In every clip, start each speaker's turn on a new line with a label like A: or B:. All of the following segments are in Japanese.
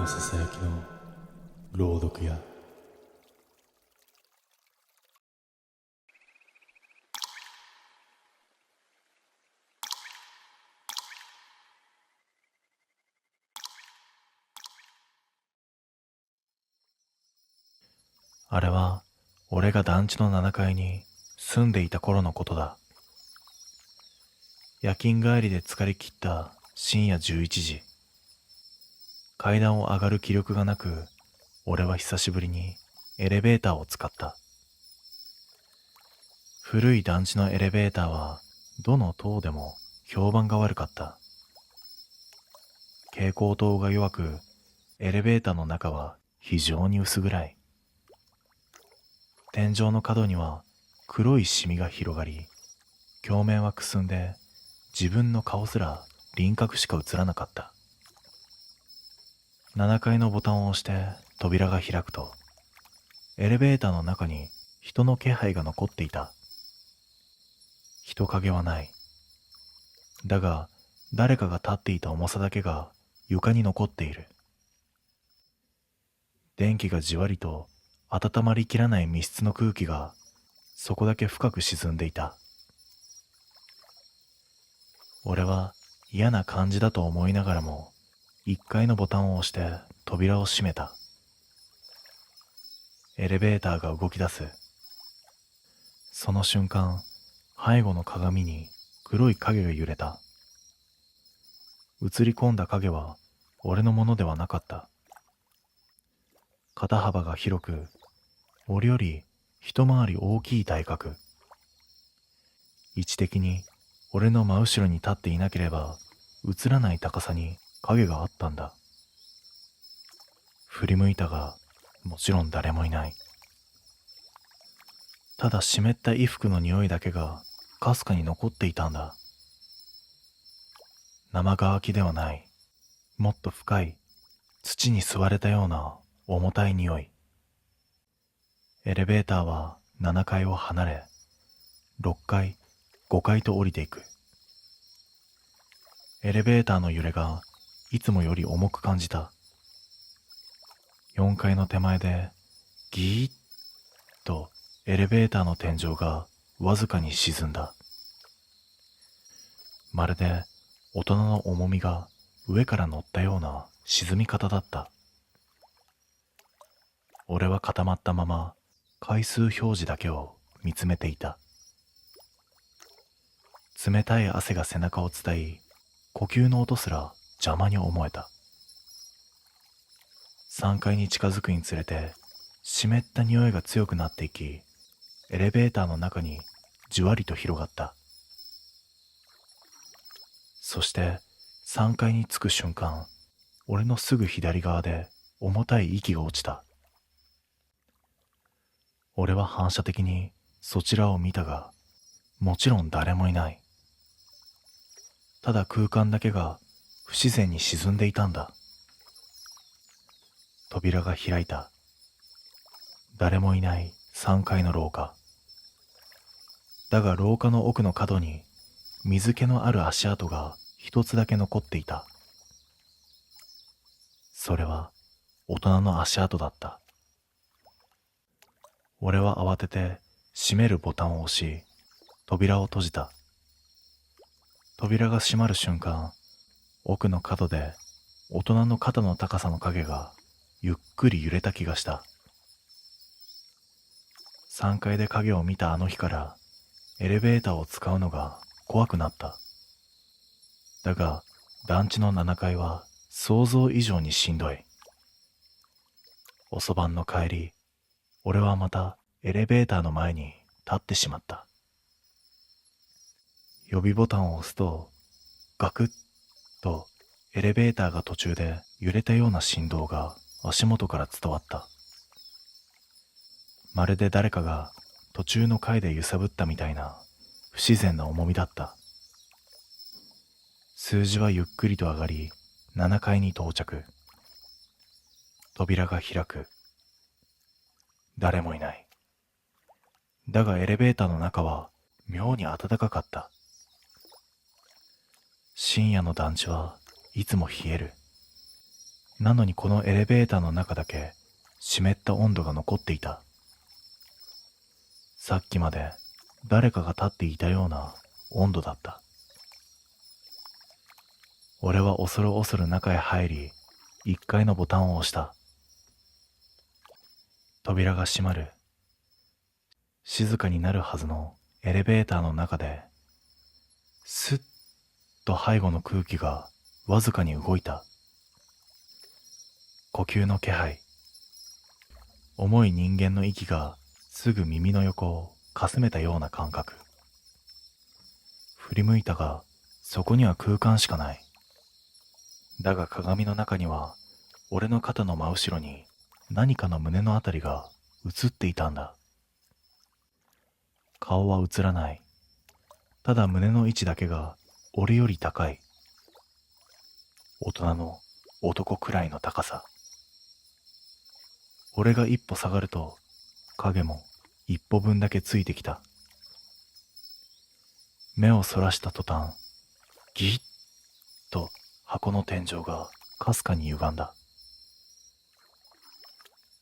A: のささやきの朗読や
B: あれは俺が団地の7階に住んでいた頃のことだ。夜勤帰りで疲れ切った深夜11時。階段を上がる気力がなく、俺は久しぶりにエレベーターを使った。古い団地のエレベーターはどの塔でも評判が悪かった。蛍光灯が弱く、エレベーターの中は非常に薄暗い。天井の角には黒いシミが広がり、鏡面はくすんで自分の顔すら輪郭しか映らなかった。7階のボタンを押して扉が開くと、エレベーターの中に人の気配が残っていた。人影はない。だが誰かが立っていた重さだけが床に残っている。電気がじわりと温まりきらない密室の空気がそこだけ深く沈んでいた。俺は嫌な感じだと思いながらも1階のボタンを押して扉を閉めた。エレベーターが動き出す。その瞬間、背後の鏡に黒い影が揺れた。映り込んだ影は俺のものではなかった。肩幅が広く、俺より一回り大きい体格。位置的に俺の真後ろに立っていなければ映らない高さに影があったんだ。振り向いたが、もちろん誰もいない。ただ湿った衣服の匂いだけがかすかに残っていたんだ。生乾きではない、もっと深い土に吸われたような重たい匂い。エレベーターは7階を離れ、6階、5階と降りていく。エレベーターの揺れがいつもより重く感じた。4階の手前でギーッとエレベーターの天井がわずかに沈んだ。まるで大人の重みが上から乗ったような沈み方だった。俺は固まったまま回数表示だけを見つめていた。冷たい汗が背中を伝い、呼吸の音すら邪魔に思えた。3階に近づくにつれて湿った匂いが強くなっていき、エレベーターの中にじわりと広がった。そして3階に着く瞬間、俺のすぐ左側で重たい息が落ちた。俺は反射的にそちらを見たが、もちろん誰もいない。ただ空間だけが不自然に沈んでいたんだ。扉が開いた。誰もいない3階の廊下。だが廊下の奥の角に水気のある足跡が一つだけ残っていた。それは大人の足跡だった。俺は慌てて閉めるボタンを押し、扉を閉じた。扉が閉まる瞬間、奥の角で大人の肩の高さの影がゆっくり揺れた気がした。3階で影を見たあの日からエレベーターを使うのが怖くなった。だが団地の7階は想像以上にしんどい。遅番の帰り、俺はまたエレベーターの前に立ってしまった。予備ボタンを押すと、ガクッとエレベーターが途中で揺れたような振動が足元から伝わった。まるで誰かが途中の階で揺さぶったみたいな不自然な重みだった。数字はゆっくりと上がり、7階に到着。扉が開く。誰もいない。だがエレベーターの中は妙に暖かかった。深夜の団地はいつも冷える。なのにこのエレベーターの中だけ湿った温度が残っていた。さっきまで誰かが立っていたような温度だった。俺は恐る恐る中へ入り、1階のボタンを押した。扉が閉まる。静かになるはずのエレベーターの中で、スッと背後の空気がわずかに動いた。呼吸の気配。重い人間の息がすぐ耳の横をかすめたような感覚。振り向いたが、そこには空間しかない。だが鏡の中には、俺の肩の真後ろに何かの胸のあたりが映っていたんだ。顔は映らない。ただ胸の位置だけが俺より高い。大人の男くらいの高さ。俺が一歩下がると影も一歩分だけついてきた。目をそらした途端、ギッと箱の天井がかすかに歪んだ。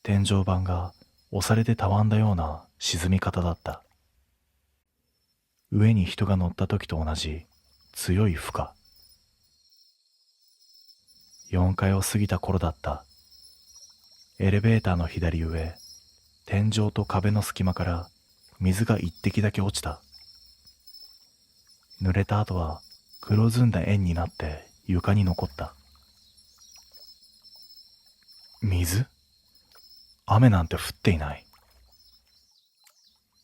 B: 天井板が押されてたわんだような沈み方だった。上に人が乗った時と同じ強い負荷。4階を過ぎた頃だった。エレベーターの左上、天井と壁の隙間から水が一滴だけ落ちた。濡れた後は黒ずんだ円になって床に残った。水？雨なんて降っていない。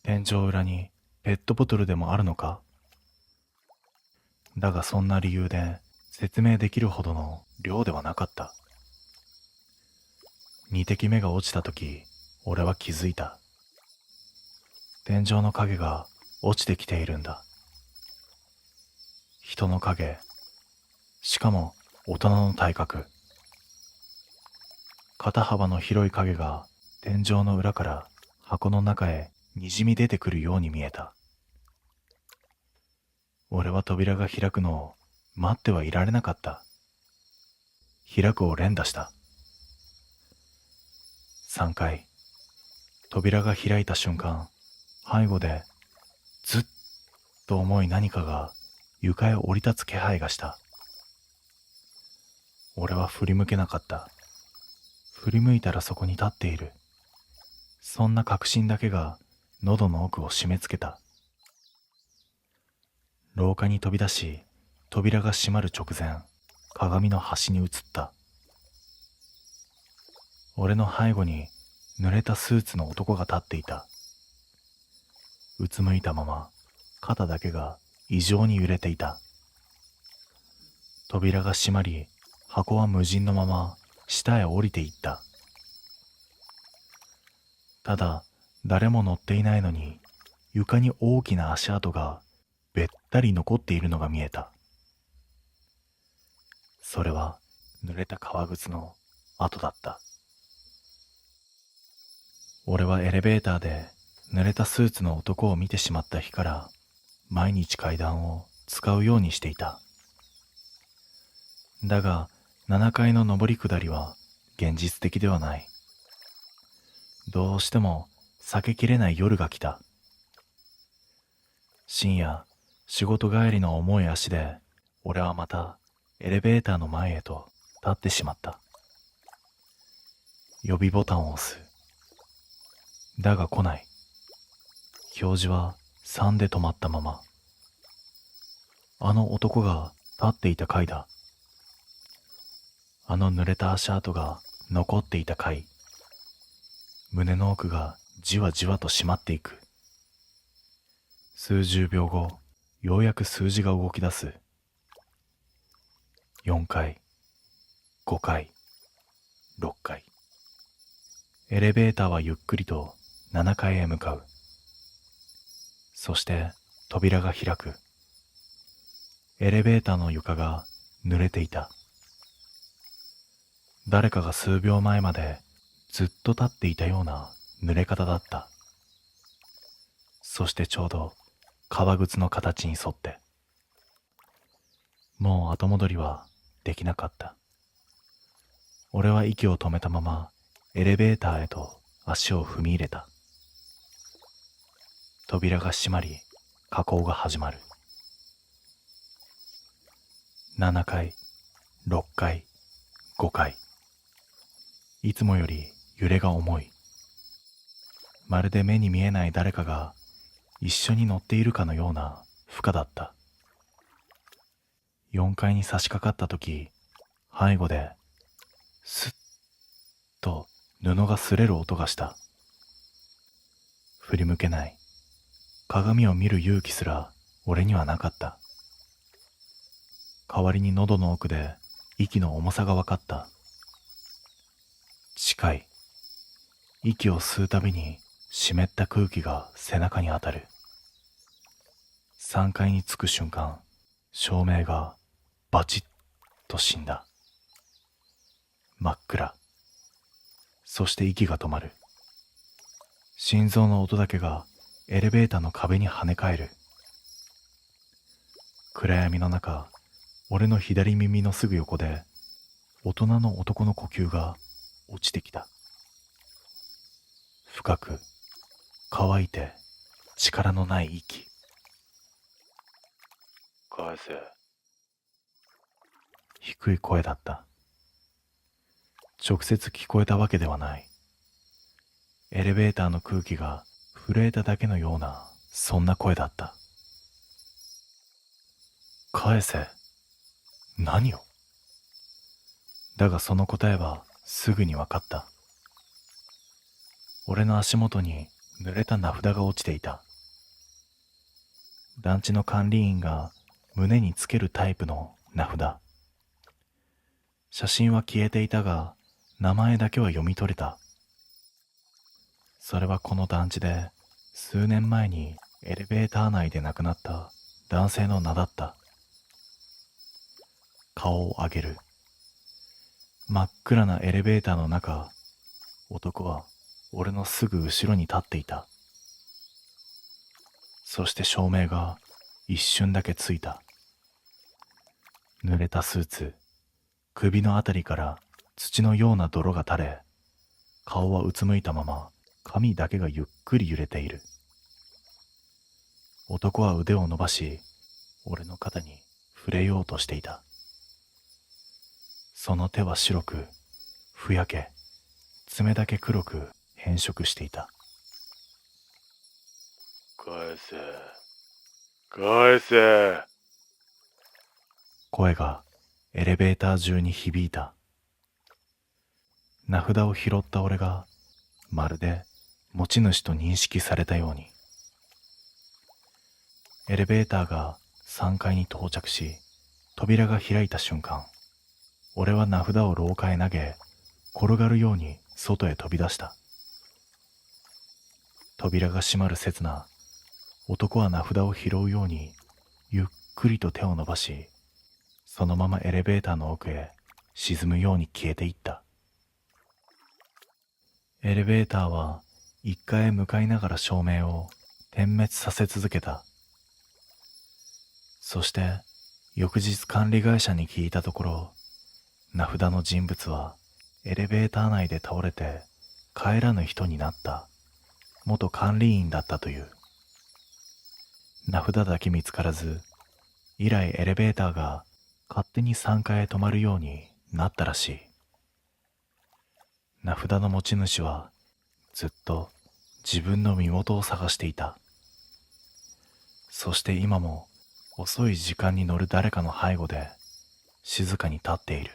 B: 天井裏にペットボトルでもあるのか？だがそんな理由で説明できるほどの量ではなかった。2滴目が落ちた時、俺は気づいた。天井の影が落ちてきているんだ。人の影、しかも大人の体格。肩幅の広い影が天井の裏から箱の中へにじみ出てくるように見えた。俺は扉が開くのを待ってはいられなかった。開くを連打した。3回、扉が開いた瞬間、背後でずっと重い何かが床へ降り立つ気配がした。俺は振り向けなかった。振り向いたらそこに立っている。そんな確信だけが喉の奥を締め付けた。廊下に飛び出し、扉が閉まる直前、鏡の端に映った。俺の背後に濡れたスーツの男が立っていた。うつむいたまま、肩だけが異常に揺れていた。扉が閉まり、箱は無人のまま下へ降りていった。ただ、誰も乗っていないのに、床に大きな足跡がべったり残っているのが見えた。それは濡れた革靴の跡だった。俺はエレベーターで濡れたスーツの男を見てしまった日から毎日階段を使うようにしていた。だが7階の上り下りは現実的ではない。どうしても避けきれない夜が来た。深夜、仕事帰りの重い足で俺はまたエレベーターの前へと立ってしまった。呼びボタンを押す。だが来ない。表示は3で止まったまま。あの男が立っていた階だ。あの濡れた足跡が残っていた階。胸の奥がじわじわと締まっていく。数十秒後、ようやく数字が動き出す。4回、5回、6回。エレベーターはゆっくりと7階へ向かう。そして扉が開く。エレベーターの床が濡れていた。誰かが数秒前までずっと立っていたような濡れ方だった。そしてちょうど革靴の形に沿って。もう後戻りはできなかった。俺は息を止めたままエレベーターへと足を踏み入れた。扉が閉まり、下降が始まる。7階、6階、5階。いつもより揺れが重い。まるで目に見えない誰かが一緒に乗っているかのような負荷だった。4階に差し掛かった時、背後でスッと布が擦れる音がした。振り向けない。鏡を見る勇気すら俺にはなかった。代わりに喉の奥で息の重さが分かった。近い。息を吸うたびに湿った空気が背中に当たる。3階に着く瞬間、照明がバチッと死んだ。真っ暗。そして息が止まる。心臓の音だけがエレベーターの壁に跳ね返る。暗闇の中、俺の左耳のすぐ横で大人の男の呼吸が落ちてきた。深く、乾いて、力のない息。
A: 返せ。
B: 低い声だった。直接聞こえたわけではない。エレベーターの空気が震えただけのような、そんな声だった。返せ。何を？だがその答えはすぐに分かった。俺の足元に濡れた名札が落ちていた。団地の管理員が胸につけるタイプの名札。写真は消えていたが、名前だけは読み取れた。それはこの団地で数年前にエレベーター内で亡くなった男性の名だった。顔を上げる。真っ暗なエレベーターの中、男は俺のすぐ後ろに立っていた。そして照明が一瞬だけついた。濡れたスーツ、首のあたりから土のような泥が垂れ、顔はうつむいたまま髪だけがゆっくり揺れている。男は腕を伸ばし、俺の肩に触れようとしていた。その手は白く、ふやけ、爪だけ黒く変色していた。
A: 返せ。返せ。
B: 声がエレベーター中に響いた。名札を拾った俺が、まるで持ち主と認識されたように。エレベーターが3階に到着し、扉が開いた瞬間、俺は名札を廊下へ投げ、転がるように外へ飛び出した。扉が閉まる刹那、男は名札を拾うように、ゆっくりと手を伸ばし、そのままエレベーターの奥へ沈むように消えていった。エレベーターは1階へ向かいながら照明を点滅させ続けた。そして翌日管理会社に聞いたところ、名札の人物はエレベーター内で倒れて帰らぬ人になった元管理員だったという。名札だけ見つからず、以来エレベーターが勝手に3階へ止まるようになったらしい。名札の持ち主はずっと自分の身元を探していた。そして今も遅い時間に乗る誰かの背後で静かに立っている。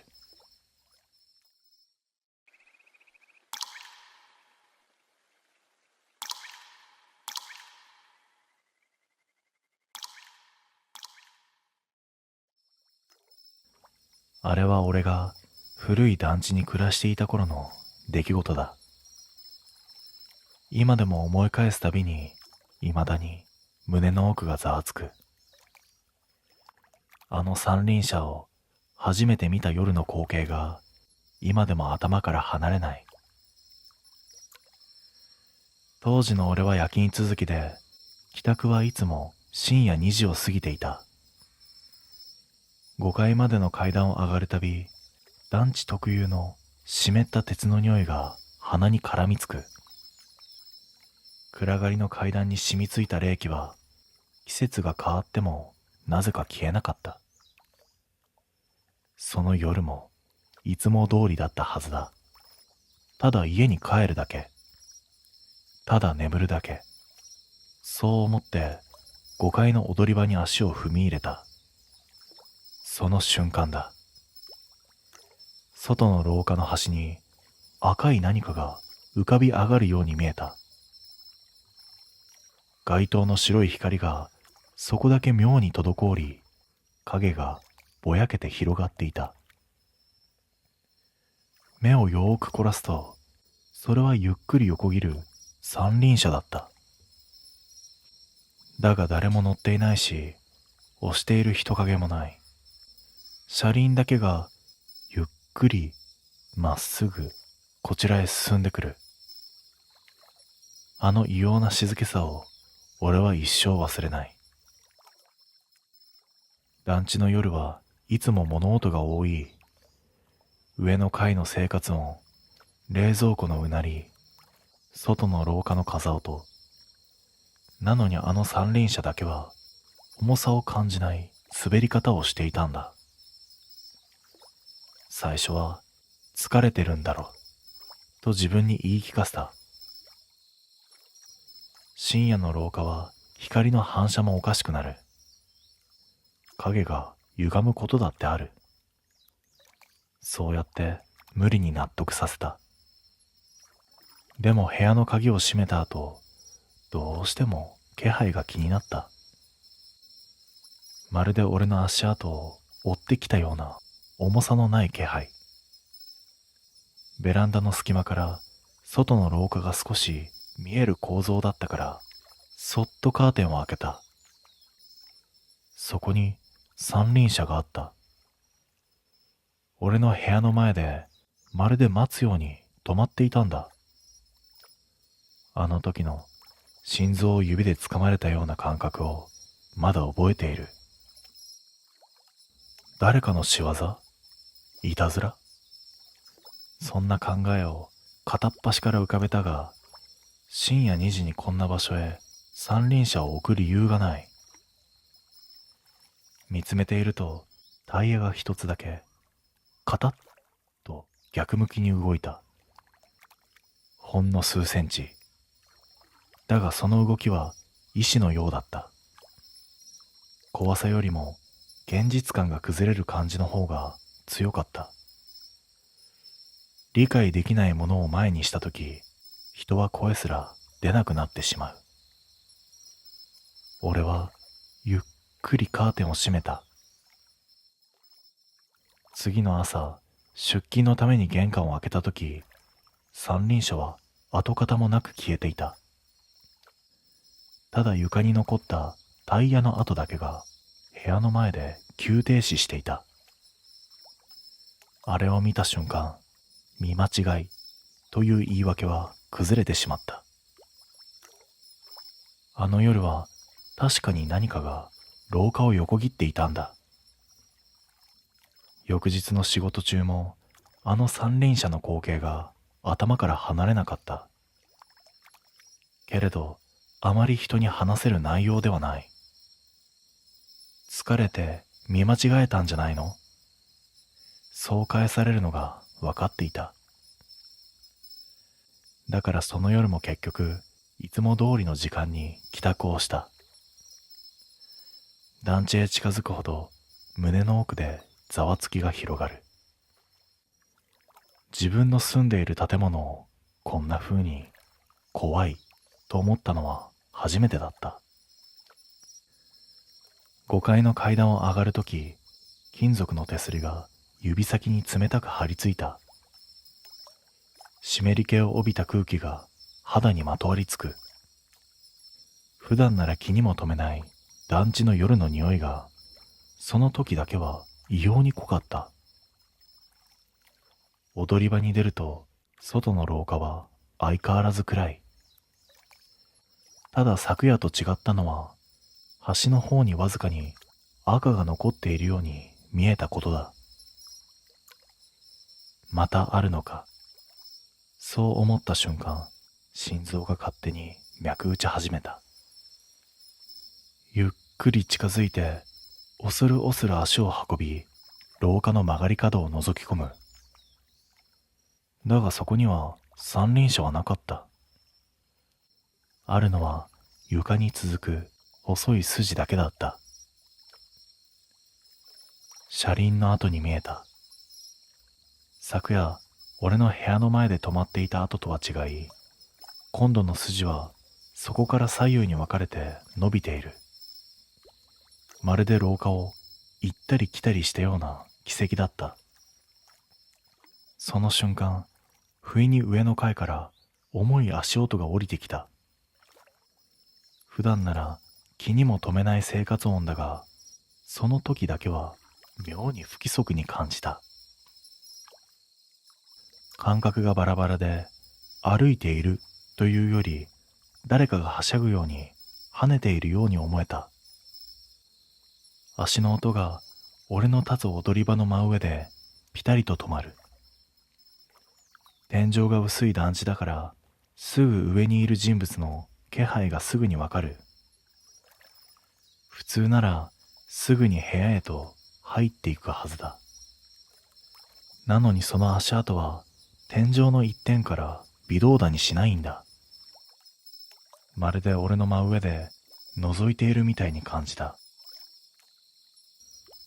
B: あれは俺が古い団地に暮らしていた頃の出来事だ。今でも思い返すたびに、未だに胸の奥がざわつく。あの三輪車を初めて見た夜の光景が今でも頭から離れない。当時の俺は夜勤続きで、帰宅はいつも深夜2時を過ぎていた。5階までの階段を上がるたび、団地特有の湿った鉄の匂いが鼻に絡みつく。暗がりの階段に染みついた冷気は季節が変わってもなぜか消えなかった。その夜もいつも通りだったはずだ。ただ家に帰るだけ。ただ眠るだけ。そう思って5階の踊り場に足を踏み入れた。その瞬間だ。外の廊下の端に赤い何かが浮かび上がるように見えた。街灯の白い光がそこだけ妙に滞り、影がぼやけて広がっていた。目をよーく凝らすと、それはゆっくり横切る三輪車だった。だが誰も乗っていないし、押している人影もない。車輪だけがゆっくりまっすぐこちらへ進んでくる。あの異様な静けさを俺は一生忘れない。団地の夜はいつも物音が多い。上の階の生活音、冷蔵庫のうなり、外の廊下の風音。なのにあの三輪車だけは重さを感じない滑り方をしていたんだ。最初は疲れてるんだろうと自分に言い聞かせた。深夜の廊下は光の反射もおかしくなる。影が歪むことだってある。そうやって無理に納得させた。でも部屋の鍵を閉めた後、どうしても気配が気になった。まるで俺の足跡を追ってきたような重さのない気配。ベランダの隙間から外の廊下が少し見える構造だったから、そっとカーテンを開けた。そこに三輪車があった。俺の部屋の前でまるで待つように止まっていたんだ。あの時の心臓を指で掴まれたような感覚をまだ覚えている。誰かの仕業？いたずら？そんな考えを片っ端から浮かべたが、深夜2時にこんな場所へ三輪車を置く理由がない。見つめているとタイヤが一つだけカタッと逆向きに動いた。ほんの数センチ。だがその動きは意志のようだった。怖さよりも現実感が崩れる感じの方が強かった。理解できないものを前にしたとき、人は声すら出なくなってしまう。俺はゆっくりカーテンを閉めた。次の朝、出勤のために玄関を開けたとき、三輪車は跡形もなく消えていた。ただ床に残ったタイヤの跡だけが部屋の前で急停止していた。あれを見た瞬間、見間違いという言い訳は崩れてしまった。あの夜は確かに何かが廊下を横切っていたんだ。翌日の仕事中もあの三輪車の光景が頭から離れなかった。けれどあまり人に話せる内容ではない。疲れて見間違えたんじゃないの？そう返されるのが分かっていた。だからその夜も結局いつも通りの時間に帰宅をした。団地へ近づくほど胸の奥でざわつきが広がる。自分の住んでいる建物をこんな風に怖いと思ったのは初めてだった。5階の階段を上がるとき、金属の手すりが指先に冷たく張り付いた。湿り気を帯びた空気が肌にまとわりつく。普段なら気にも留めない団地の夜の匂いが、その時だけは異様に濃かった。踊り場に出ると、外の廊下は相変わらず暗い。ただ昨夜と違ったのは、端の方にわずかに赤が残っているように見えたことだ。またあるのか。そう思った瞬間、心臓が勝手に脈打ち始めた。ゆっくり近づいて、恐る恐る足を運び、廊下の曲がり角を覗き込む。だがそこには三輪車はなかった。あるのは床に続く細い筋だけだった。車輪の跡に見えた。昨夜、俺の部屋の前で止まっていた跡とは違い、今度の筋はそこから左右に分かれて伸びている。まるで廊下を行ったり来たりしたような奇跡だった。その瞬間、不意に上の階から重い足音が降りてきた。普段なら気にも留めない生活音だが、その時だけは妙に不規則に感じた。感覚がバラバラで、歩いているというより、誰かがはしゃぐように跳ねているように思えた。足の音が俺の立つ踊り場の真上でピタリと止まる。天井が薄い団地だから、すぐ上にいる人物の気配がすぐにわかる。普通ならすぐに部屋へと入っていくはずだ。なのにその足跡は天井の一点から微動だにしないんだ。まるで俺の真上で覗いているみたいに感じた。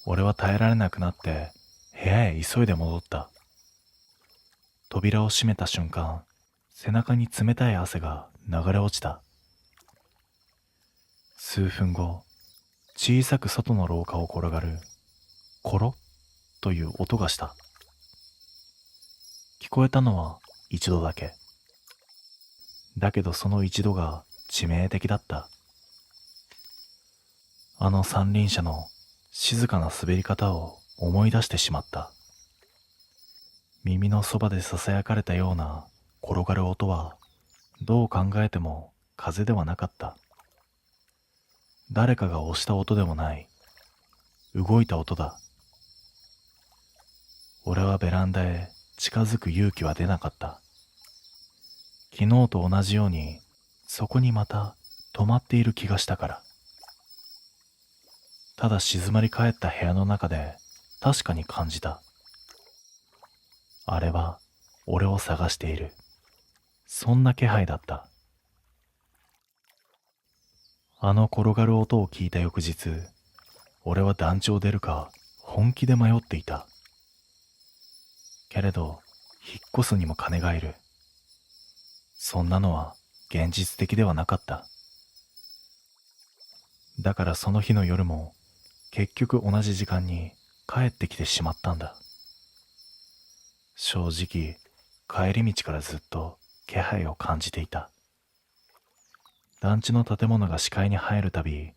B: 俺は耐えられなくなって部屋へ急いで戻った。扉を閉めた瞬間、背中に冷たい汗が流れ落ちた。数分後、小さく外の廊下を転がるコロッという音がした。聞こえたのは一度だけ。だけどその一度が致命的だった。あの三輪車の静かな滑り方を思い出してしまった。耳のそばで囁かれたような転がる音は、どう考えても風ではなかった。誰かが押した音でもない。動いた音だ。俺はベランダへ近づく勇気は出なかった。昨日と同じように、そこにまた止まっている気がしたから。ただ静まり返った部屋の中で確かに感じた。あれは俺を探している。そんな気配だった。あの転がる音を聞いた翌日、俺は団地を出るか本気で迷っていた。けれど、引っ越すにも金がいる。そんなのは現実的ではなかった。だからその日の夜も結局同じ時間に帰ってきてしまったんだ。正直、帰り道からずっと気配を感じていた。団地の建物が視界に入るたび、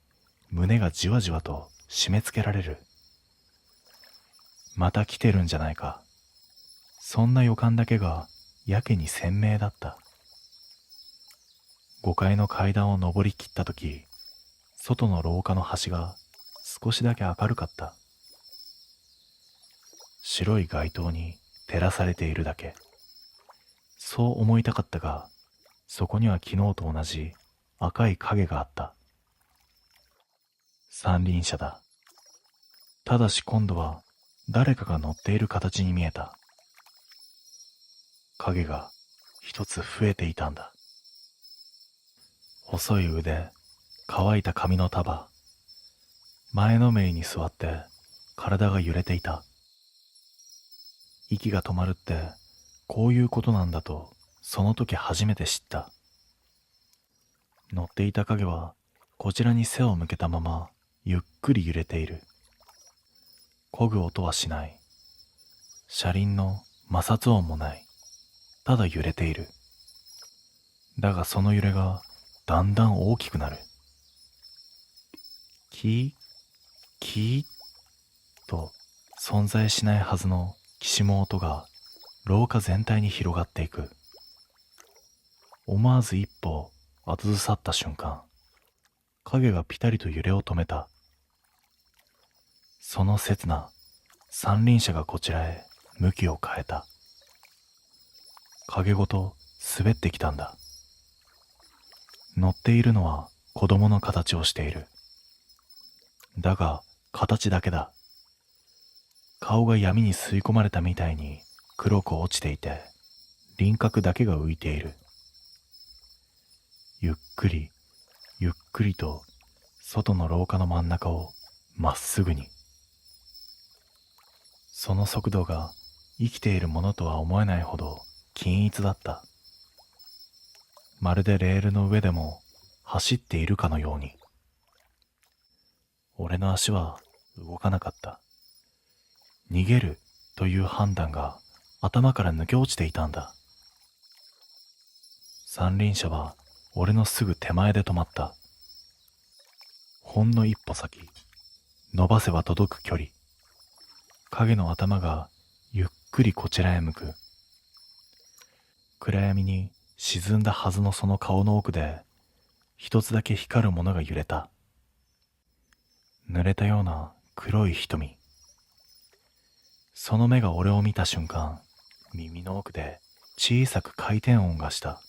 B: 胸がじわじわと締め付けられる。また来てるんじゃないか。そんな予感だけがやけに鮮明だった。5階の階段を上りきったとき、外の廊下の端が少しだけ明るかった。白い街灯に照らされているだけ。そう思いたかったが、そこには昨日と同じ赤い影があった。三輪車だ。ただし今度は誰かが乗っている形に見えた。影が一つ増えていたんだ。細い腕、乾いた髪の束。前のめりに座って体が揺れていた。息が止まるってこういうことなんだとその時初めて知った。乗っていた影はこちらに背を向けたままゆっくり揺れている。漕ぐ音はしない。車輪の摩擦音もない。ただ揺れている。だがその揺れがだんだん大きくなる。キーキーと存在しないはずのきしむ音が廊下全体に広がっていく。思わず一歩後ずさった瞬間、影がピタリと揺れを止めた。その刹那、三輪車がこちらへ向きを変えた。影ごと滑ってきたんだ。乗っているのは子供の形をしている。だが形だけだ。顔が闇に吸い込まれたみたいに黒く落ちていて、輪郭だけが浮いている。ゆっくりゆっくりと外の廊下の真ん中をまっすぐに。その速度が生きているものとは思えないほど均一だった。まるでレールの上でも走っているかのように。俺の足は動かなかった。逃げるという判断が頭から抜け落ちていたんだ。三輪車は俺のすぐ手前で止まった。ほんの一歩先、伸ばせば届く距離。影の頭がゆっくりこちらへ向く。暗闇に沈んだはずのその顔の奥で一つだけ光るものが揺れた。濡れたような黒い瞳。その目が俺を見た瞬間、耳の奥で小さく回転音がした。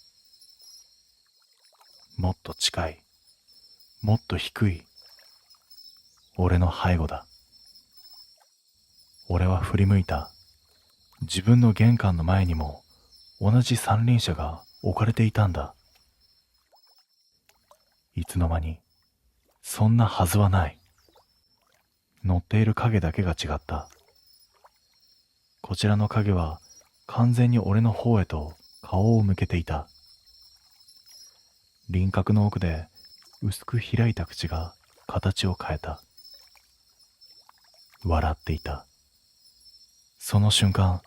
B: もっと近い、もっと低い。俺の背後だ。俺は振り向いた。自分の玄関の前にも同じ三輪車が置かれていたんだ。いつの間に、そんなはずはない。乗っている影だけが違った。こちらの影は完全に俺の方へと顔を向けていた。輪郭の奥で薄く開いた口が形を変えた。笑っていた。その瞬間、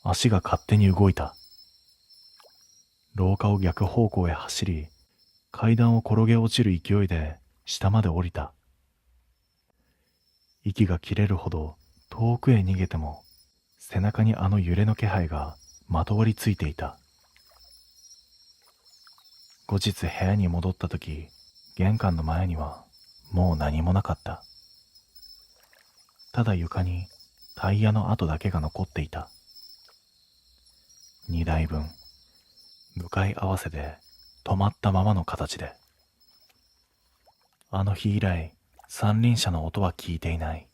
B: 足が勝手に動いた。廊下を逆方向へ走り、階段を転げ落ちる勢いで下まで降りた。息が切れるほど遠くへ逃げても、背中にあの揺れの気配がまとわりついていた。後日部屋に戻った時、玄関の前にはもう何もなかった。ただ床にタイヤの跡だけが残っていた。2台分、向かい合わせで止まったままの形で。あの日以来、三輪車の音は聞いていない。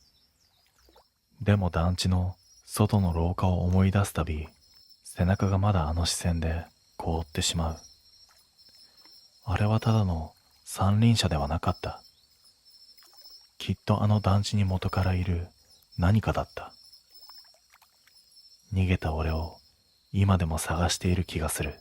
B: でも団地の外の廊下を思い出すたび、背中がまだあの視線で凍ってしまう。あれはただの三輪車ではなかった。きっとあの団地に元からいる何かだった。逃げた俺を今でも探している気がする。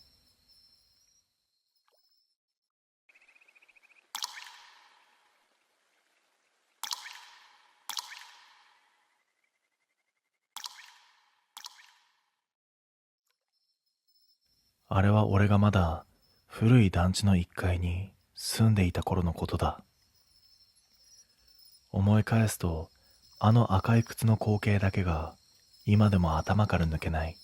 B: あれは俺がまだ古い団地の1階に住んでいた頃のことだ。思い返すと、あの赤い靴の光景だけが今でも頭から抜けない。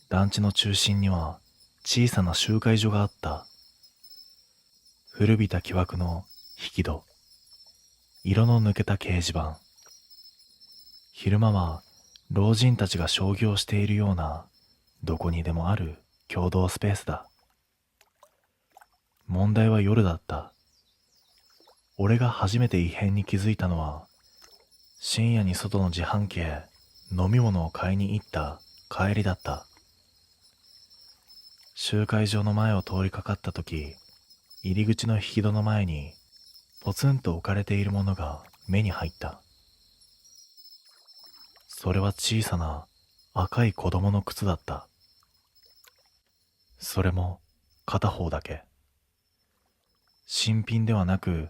B: 団地の中心には小さな集会所があった。古びた木枠の引き戸、色の抜けた掲示板。昼間は老人たちが商業しているようなどこにでもある共同スペースだ。問題は夜だった。俺が初めて異変に気づいたのは、深夜に外の自販機へ飲み物を買いに行った帰りだった。集会場の前を通りかかった時、入り口の引き戸の前にポツンと置かれているものが目に入った。それは小さな赤い子供の靴だった。それも片方だけ。新品ではなく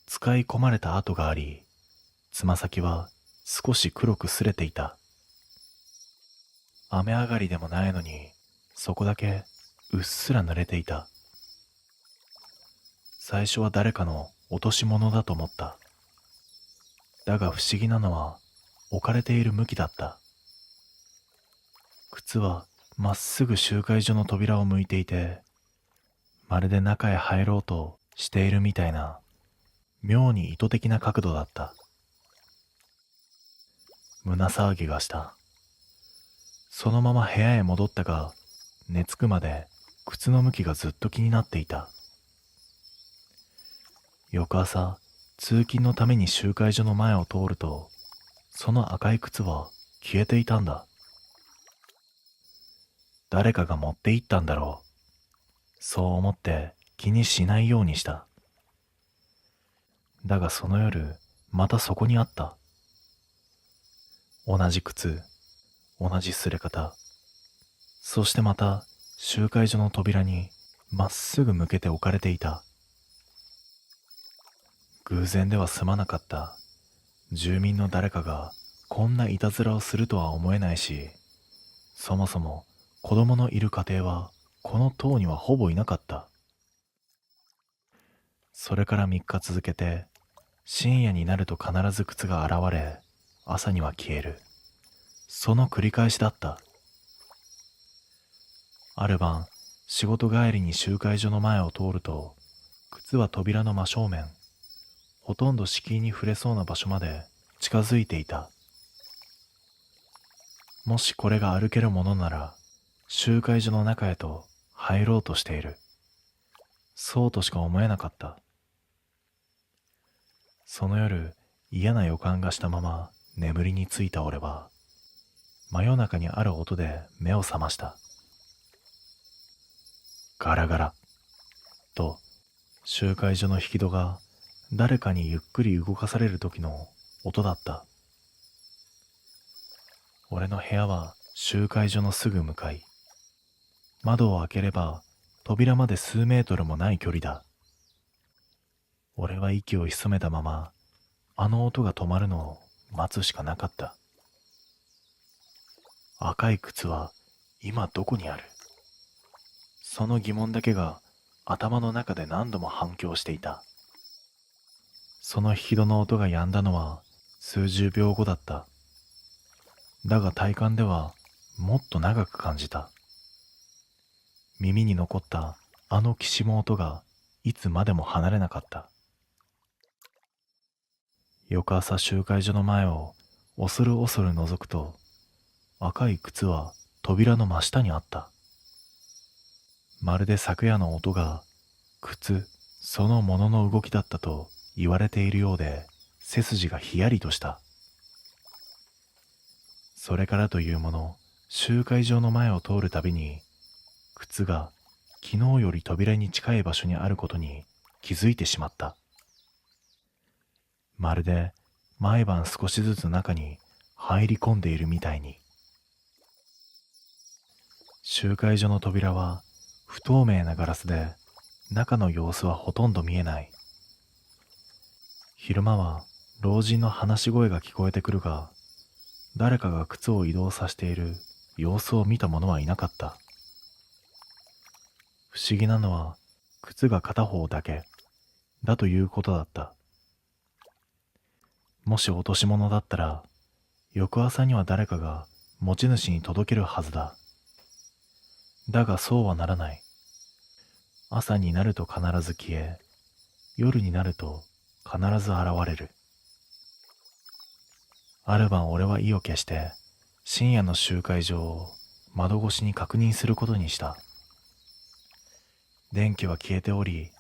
B: 使い込まれた跡があり、つま先は少し黒く擦れていた。雨上がりでもないのに、そこだけうっすら濡れていた。最初は誰かの落とし物だと思った。だが不思議なのは置かれている向きだった。靴はまっすぐ集会所の扉を向いていて、まるで中へ入ろうとしているみたいな、妙に意図的な角度だった。胸騒ぎがした。そのまま部屋へ戻ったが、寝つくまで靴の向きがずっと気になっていた。翌朝、通勤のために集会所の前を通ると、その赤い靴は消えていたんだ。誰かが持って行ったんだろう。そう思って気にしないようにした。だがその夜、またそこにあった。同じ靴、同じ擦れ方。そしてまた集会所の扉にまっすぐ向けて置かれていた。偶然では済まなかった。住民の誰かがこんないたずらをするとは思えないし、そもそも子供のいる家庭はこの塔にはほぼいなかった。それから3日続けて、深夜になると必ず靴が現れ、朝には消える。その繰り返しだった。ある晩、仕事帰りに集会所の前を通ると、靴は扉の真正面、ほとんど敷居に触れそうな場所まで近づいていた。もしこれが歩けるものなら、集会所の中へと入ろうとしている。そうとしか思えなかった。その夜、嫌な予感がしたまま眠りについた俺は、真夜中にある音で目を覚ました。ガラガラと集会所の引き戸が誰かにゆっくり動かされる時の音だった。俺の部屋は集会所のすぐ向かい。窓を開ければ扉まで数メートルもない距離だ。俺は息を潜めたままあの音が止まるのを待つしかなかった。赤い靴は今どこにある？その疑問だけが頭の中で何度も反響していた。その引き戸の音が止んだのは数十秒後だった。だが体感ではもっと長く感じた。耳に残ったあのきしむ音がいつまでも離れなかった。翌朝集会所の前を恐る恐る覗くと、赤い靴は扉の真下にあった。まるで昨夜の音が靴そのものの動きだったと言われているようで、背筋がひやりとした。それからというもの、集会場の前を通るたびに、靴が昨日より扉に近い場所にあることに気づいてしまった。まるで毎晩少しずつ中に入り込んでいるみたいに。集会所の扉は不透明なガラスで、中の様子はほとんど見えない。昼間は老人の話し声が聞こえてくるが、誰かが靴を移動させている様子を見た者はいなかった。不思議なのは靴が片方だけだということだった。もし落とし物だったら、翌朝には誰かが持ち主に届けるはずだ。だがそうはならない。朝になると必ず消え、夜になると必ず現れる。ある晩俺は意を決して深夜の集会場を窓越しに確認することにした。電気は消えており、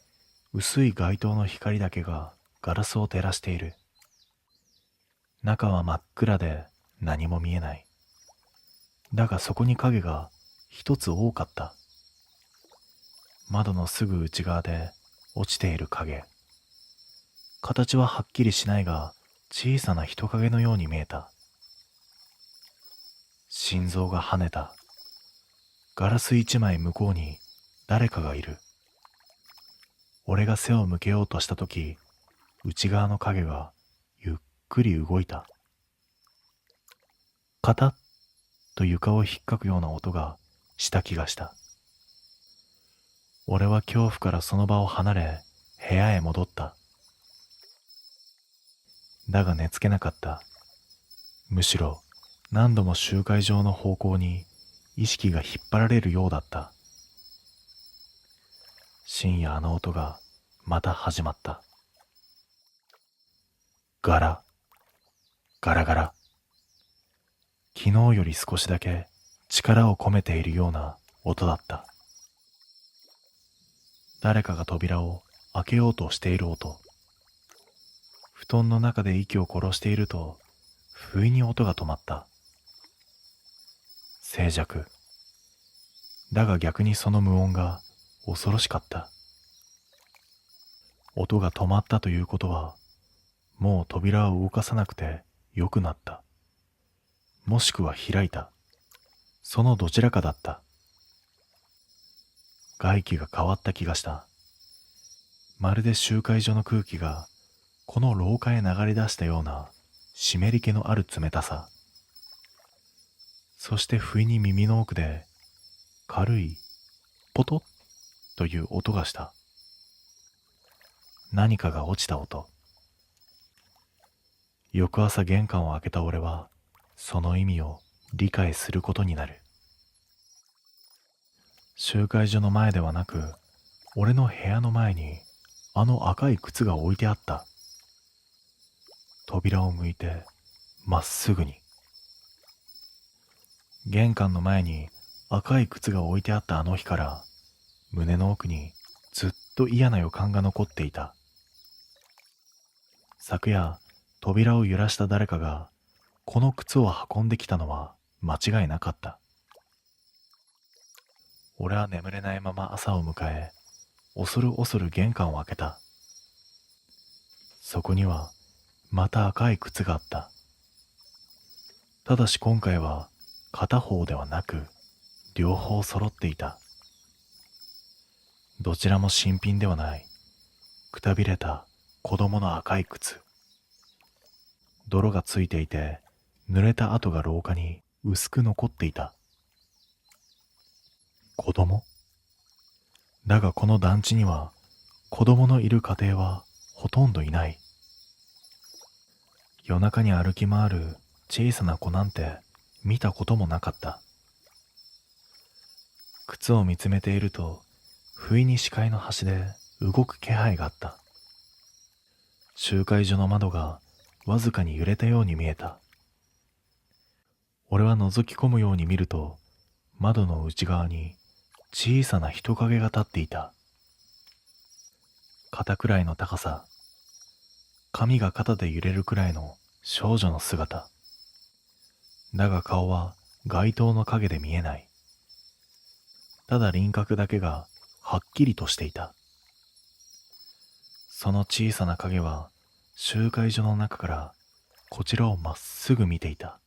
B: 薄い街灯の光だけがガラスを照らしている。中は真っ暗で何も見えない。だがそこに影が一つ多かった。窓のすぐ内側で落ちている影。形ははっきりしないが、小さな人影のように見えた。心臓が跳ねた。ガラス一枚向こうに誰かがいる。俺が背を向けようとしたとき、内側の影がゆっくり動いた。カタッと床を引っかくような音がした気がした。俺は恐怖からその場を離れ、部屋へ戻った。だが寝つけなかった。むしろ何度も集会場の方向に意識が引っ張られるようだった。深夜あの音がまた始まった。ガラ、ガラガラ。昨日より少しだけ力を込めているような音だった。誰かが扉を開けようとしている音。布団の中で息を殺していると、不意に音が止まった。静寂。だが逆にその無音が恐ろしかった。音が止まったということは、もう扉を動かさなくてよくなった。もしくは開いた。そのどちらかだった。外気が変わった気がした。まるで集会所の空気がこの廊下へ流れ出したような湿り気のある冷たさ。そして不意に耳の奥で軽いポトッという音がした。何かが落ちた音。翌朝玄関を開けた俺はその意味を理解することになる。集会所の前ではなく、俺の部屋の前にあの赤い靴が置いてあった。扉を向いてまっすぐに。玄関の前に赤い靴が置いてあったあの日から、胸の奥にずっと嫌な予感が残っていた。昨夜、扉を揺らした誰かがこの靴を運んできたのは間違いなかった。俺は眠れないまま朝を迎え、恐る恐る玄関を開けた。そこにはまた赤い靴があった。ただし今回は片方ではなく両方揃っていた。どちらも新品ではない、くたびれた子供の赤い靴。泥がついていて濡れた跡が廊下に薄く残っていた。子供？だがこの団地には子供のいる家庭はほとんどいない。夜中に歩き回る小さな子なんて見たこともなかった。靴を見つめていると、不意に視界の端で動く気配があった。集会所の窓がわずかに揺れたように見えた。俺は覗き込むように見ると、窓の内側に小さな人影が立っていた。肩くらいの高さ、髪が肩で揺れるくらいの少女の姿。だが顔は街灯の影で見えない。ただ輪郭だけがはっきりとしていた。その小さな影は集会所の中からこちらをまっすぐ見ていた。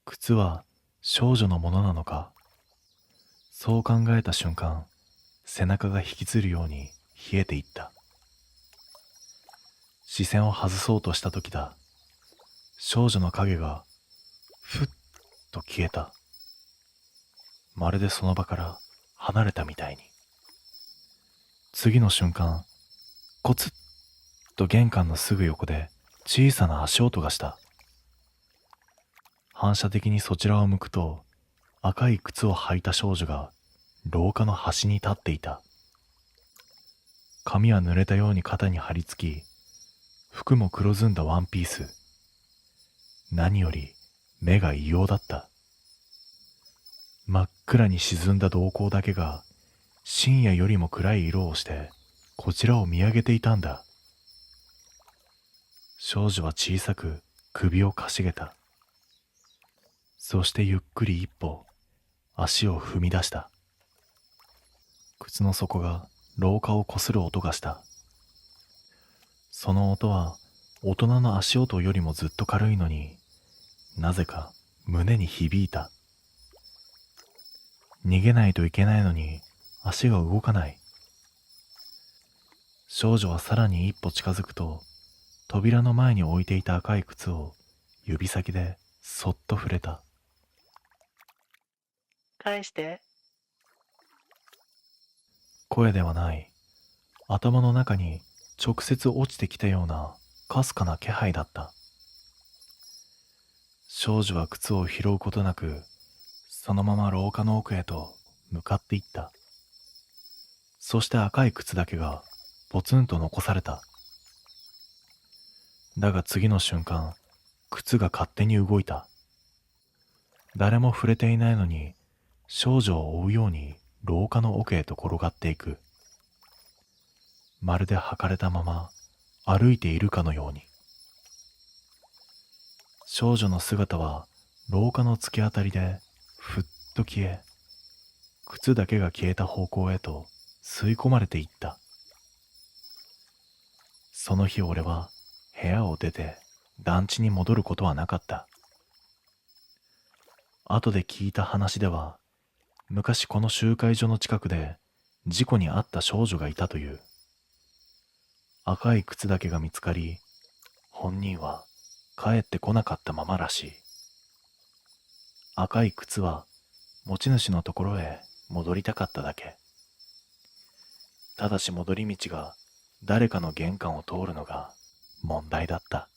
B: 靴は少女のものなのか。そう考えた瞬間、背中が引きつるように冷えていった。視線を外そうとした時だ。少女の影がふっと消えた。まるでその場から離れたみたいに。次の瞬間、コツッと玄関のすぐ横で小さな足音がした。反射的にそちらを向くと、赤い靴を履いた少女が廊下の端に立っていた。髪は濡れたように肩に張り付き、服も黒ずんだワンピース。何より目が異様だった。真っ暗に沈んだ瞳孔だけが深夜よりも暗い色をしてこちらを見上げていたんだ。少女は小さく首をかしげた。そしてゆっくり一歩足を踏み出した。靴の底が廊下をこする音がした。その音は大人の足音よりもずっと軽いのに、なぜか胸に響いた。逃げないといけないのに足が動かない。少女はさらに一歩近づくと、扉の前に置いていた赤い靴を指先でそっと触れた。
C: 返して。
B: 声ではない。頭の中に直接落ちてきたようなかすかな気配だった。少女は靴を拾うことなく、そのまま廊下の奥へと向かっていった。そして赤い靴だけがポツンと残された。だが次の瞬間、靴が勝手に動いた。誰も触れていないのに少女を追うように廊下の奥へと転がっていく。まるで履かれたまま歩いているかのように。少女の姿は廊下の突き当たりでふっと消え、靴だけが消えた方向へと吸い込まれていった。その日俺は部屋を出て団地に戻ることはなかった。後で聞いた話では、昔この集会所の近くで事故に遭った少女がいたという。赤い靴だけが見つかり、本人は帰ってこなかったままらしい。赤い靴は持ち主のところへ戻りたかっただけ。ただし戻り道が誰かの玄関を通るのが問題だった。